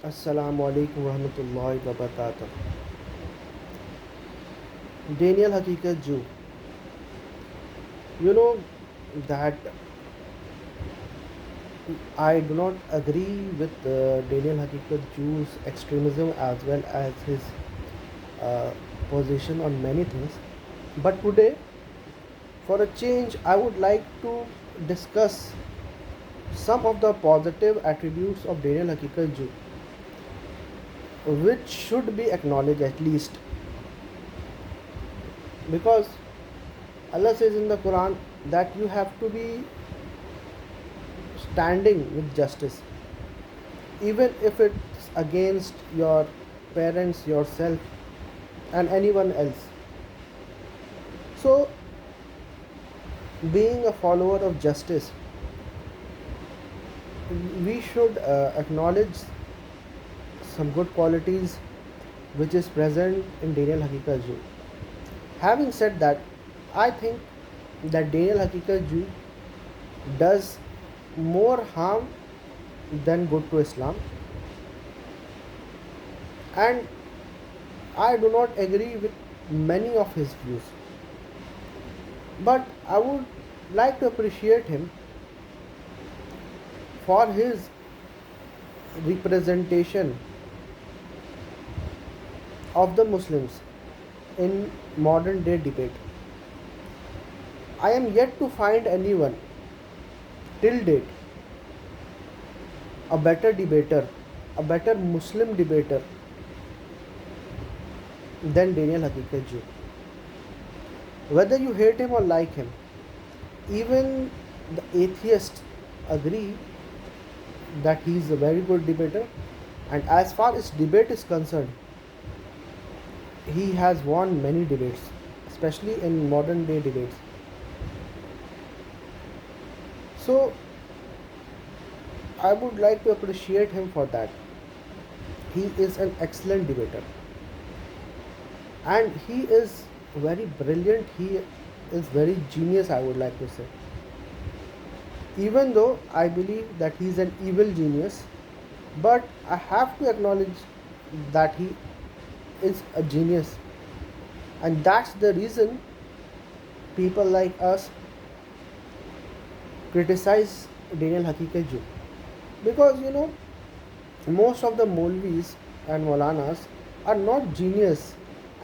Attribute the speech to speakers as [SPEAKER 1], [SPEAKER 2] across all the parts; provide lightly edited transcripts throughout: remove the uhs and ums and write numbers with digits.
[SPEAKER 1] Assalamu alaikum warahmatullahi wabarakatuh. Daniel Haqiqatjou, you know that I do not agree with Daniel Haqiqatjou's extremism as well as his uh, position on many things. But today, for a change, I would like to discuss some of the positive attributes of Daniel Haqiqatjou, which should be acknowledged at least, because Allah says in the Quran that you have to be standing with justice, even if it's against your parents, yourself, and anyone else. So, being a follower of justice, we should acknowledge some good qualities which is present in Daniel Haqiqatjou. Having said that, I think that Daniel Haqiqatjou does more harm than good to Islam, and I do not agree with many of his views. But I would like to appreciate him for his representation of the Muslims in modern day debate. I am yet to find anyone till date a better debater, a better Muslim debater than Daniel Haqiqatjou. Whether you hate him or like him, even the atheists agree that he is a very good debater, and as far as debate is concerned, he has won many debates, especially in modern day debates. So I would like to appreciate him for that. He is an excellent debater, and he is very brilliant. He is very genius, I would like to say. Even though I believe that he is an evil genius, but I have to acknowledge that he is a genius, and that's the reason people like us criticize Daniel Haqiqatjou, because most of the Molvis and Maulanas are not genius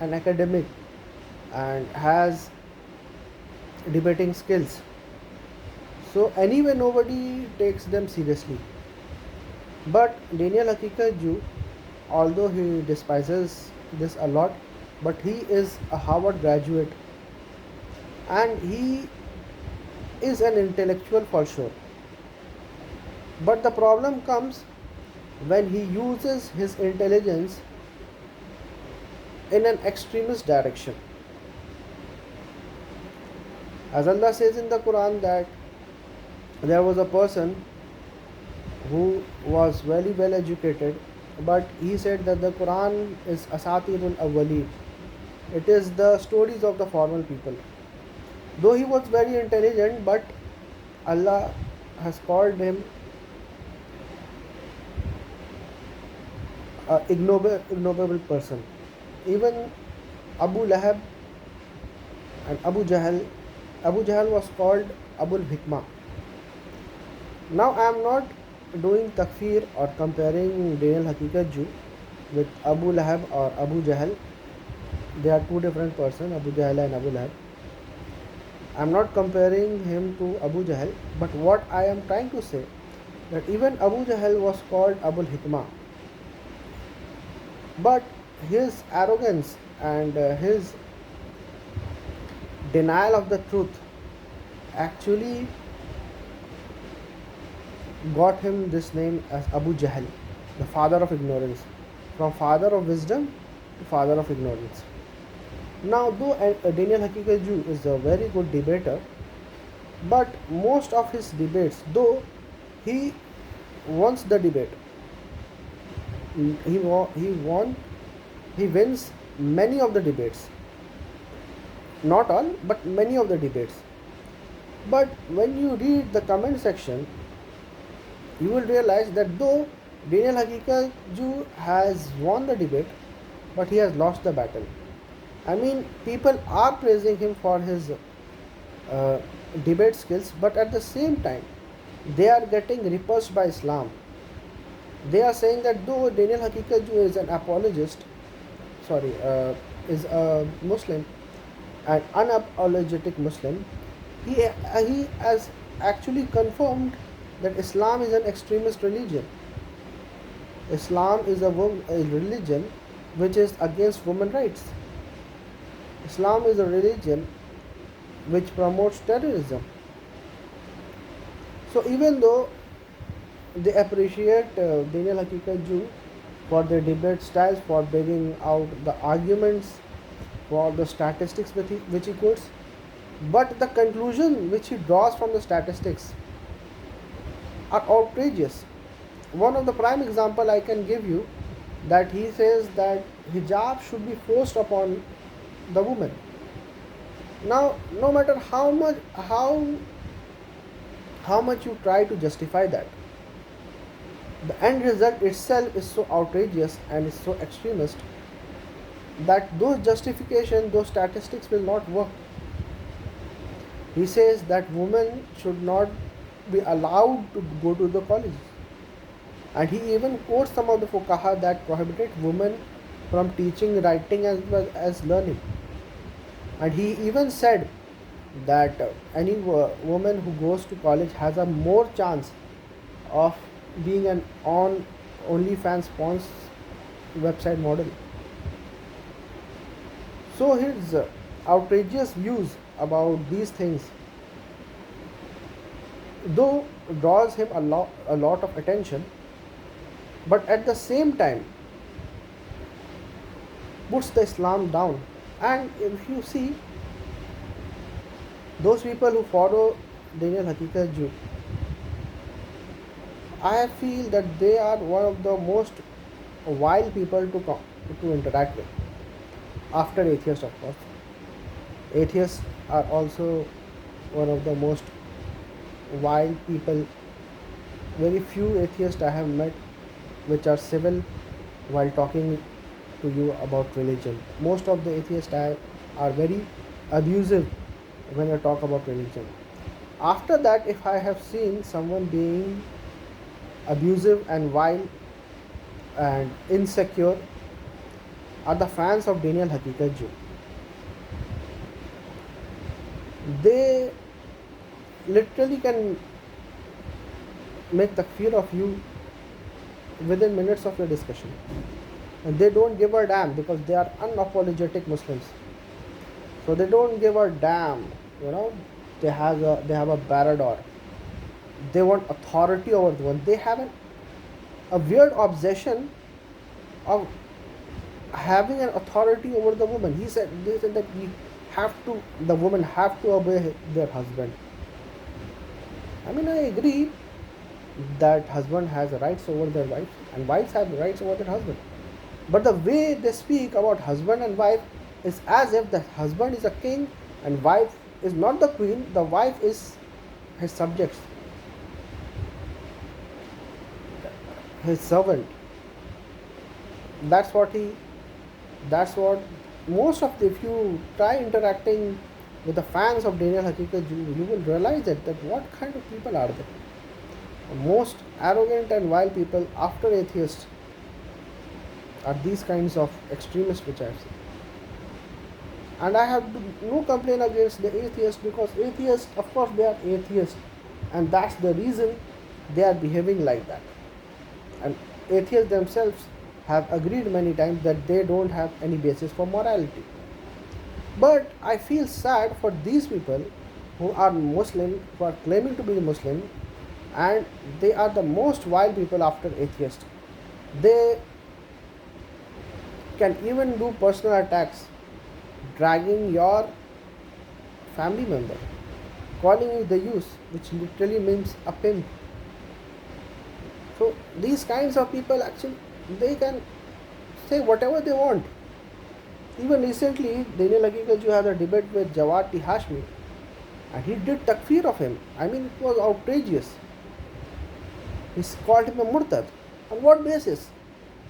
[SPEAKER 1] and academic and has debating skills. So anyway, nobody takes them seriously. But Daniel Haqiqatjou, although he despises this a lot, but he is a Harvard graduate and he is an intellectual for sure. But the problem comes when he uses his intelligence in an extremist direction. As Allah says in the Quran that there was a person who was very well educated, but he said that the Quran is Asatirul Awwali. It is the stories of the former people. Though he was very intelligent, but Allah has called him an ignoble person. Even Abu Lahab and Abu Jahl was called Abul Hikmah. Now I am not doing takfir or comparing Daniel Haqiqatjou with Abu Lahab or Abu Jahl. They are two different persons, Abu Jahl and Abu Lahab. I am not comparing him to Abu Jahl, but what I am trying to say that even Abu Jahl was called Abul Hikmah, but his arrogance and his denial of the truth actually got him this name as Abu Jahl, the father of ignorance, from father of wisdom to father of ignorance. Now, though Daniel Haqiqatjou is a very good debater, but most of his debates, though he wants the debate, he won, he wins many of the debates, not all, but many of the debates. But when you read the comment section, you will realize that though Daniel Haqiqatjou has won the debate, but he has lost the battle. I mean, people are praising him for his uh, debate skills, but at the same time, they are getting repulsed by Islam. They are saying that though Daniel Haqiqatjou is an apologist, is a Muslim, an unapologetic Muslim, he has actually confirmed that Islam is an extremist religion. Islam is a religion which is against women rights. Islam is a religion which promotes terrorism. So even though they appreciate Daniel Haqiqatjou for their debate styles, for bringing out the arguments, for the statistics which he quotes, but the conclusion which he draws from the statistics are outrageous. One of the prime example I can give you, that he says that hijab should be forced upon the woman. Now, no matter how much you try to justify that, the end result itself is so outrageous and is so extremist that those justification, those statistics will not work. He says that women should not be allowed to go to the college. And he even quotes some of the fuqaha that prohibited women from teaching writing as well as learning. And he even said that any woman who goes to college has a more chance of being an on OnlyFans sponsor website model. So his outrageous views about these things, though draws him a lot of attention, but at the same time puts the Islam down. And if you see those people who follow Daniel Haqiqatjou, I feel that they are one of the most wild people to interact with. After atheists, of course, atheists are also one of the most wild people. Very few atheists I have met which are civil while talking to you about religion. Most of the atheists are very abusive when I talk about religion. After that, if I have seen someone being abusive and vile and insecure, are the fans of Daniel Haqiqatjou. They literally can make the fear of you within minutes of your discussion. And they don't give a damn because they are unapologetic Muslims. So they don't give a damn, you know. They have a barador. They want authority over the one. They have a weird obsession of having an authority over the woman. They said that the woman have to obey their husband. I mean, I agree that husband has rights over their wife and wives have rights over their husband. But the way they speak about husband and wife is as if the husband is a king and wife is not the queen, the wife is his subjects, his servant. That's what he that's what most of if you try interacting with the fans of Daniel Haqiqatjou, you will realize that what kind of people are they? The most arrogant and vile people after atheists are these kinds of extremists which I have seen. And I have no complaint against the atheists, because atheists, of course, they are atheists, and that's the reason they are behaving like that. And atheists themselves have agreed many times that they don't have any basis for morality. But I feel sad for these people who are Muslim, who are claiming to be Muslim, and they are the most vile people after atheists. They can even do personal attacks, dragging your family member, calling you the use, which literally means a pimp. So these kinds of people actually, they can say whatever they want. Even recently, Daniel Haqiqatjou had a debate with Jawad Hashmi, and he did takfir of him. I mean, it was outrageous. He called him a murtad. On what basis?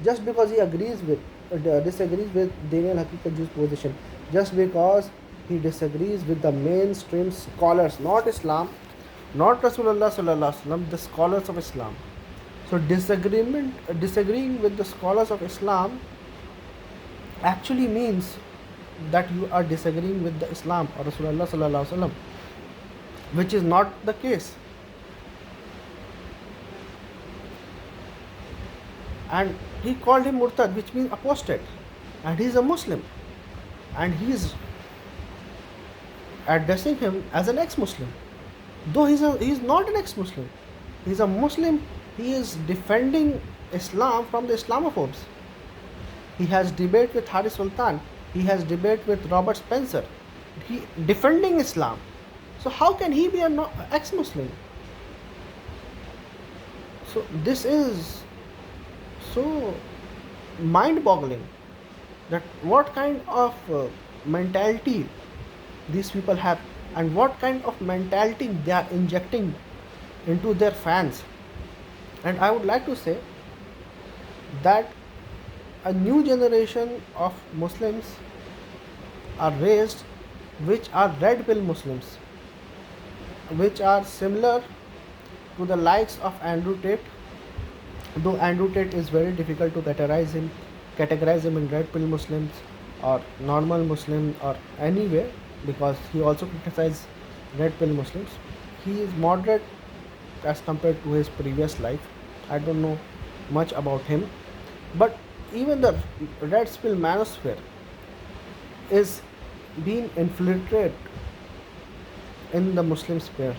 [SPEAKER 1] Just because he disagrees with Daniel Haqiqatjou's position, just because he disagrees with the mainstream scholars, not Islam, not Rasulullah sallallahu alaihi wasallam, the scholars of Islam. So disagreeing with the scholars of Islam actually means that you are disagreeing with the Islam or Rasulullah sallallahu alaihi wasallam, which is not the case. And he called him murtad, which means apostate, and he is a Muslim, and he is addressing him as an ex-Muslim, though he is not an ex-Muslim. He is a Muslim. He is defending Islam from the Islamophobes. He has debate with Hari Sultan. He has debate with Robert Spencer. He defending Islam. So how can he be an ex-Muslim? So this is so mind-boggling, that what kind of mentality these people have, and what kind of mentality they are injecting into their fans. And I would like to say that a new generation of Muslims are raised which are red pill Muslims, which are similar to the likes of Andrew Tate, though Andrew Tate is very difficult to categorize him in red pill Muslims or normal Muslim or anyway, because he also criticizes red pill Muslims. He is moderate as compared to his previous life. I don't know much about him, but even the red pill manosphere is being infiltrated in the Muslim sphere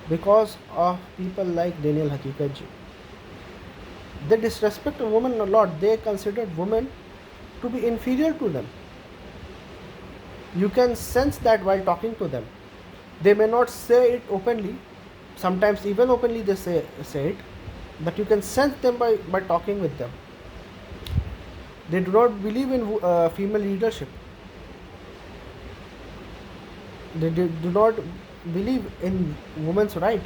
[SPEAKER 1] because of people like Daniel Haqiqatjou. They disrespect a woman a lot. They consider women to be inferior to them. You can sense that while talking to them. They may not say it openly. Sometimes even openly they say it. But you can sense them by talking with them. They do not believe in female leadership. They do not believe in women's right.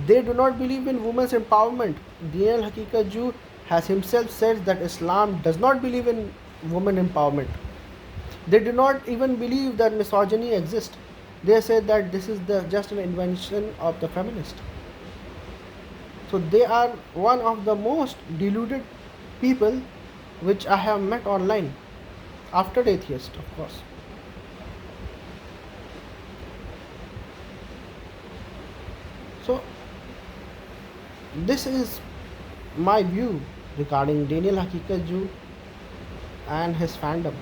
[SPEAKER 1] They do not believe in women's empowerment. Daniel Haqiqatjou has himself said that Islam does not believe in women empowerment. They do not even believe that misogyny exists. They say that this is just an invention of the feminist. So they are one of the most deluded people which I have met online, after atheist, of course. So this is my view regarding Daniel Haqiqatjou and his fandom.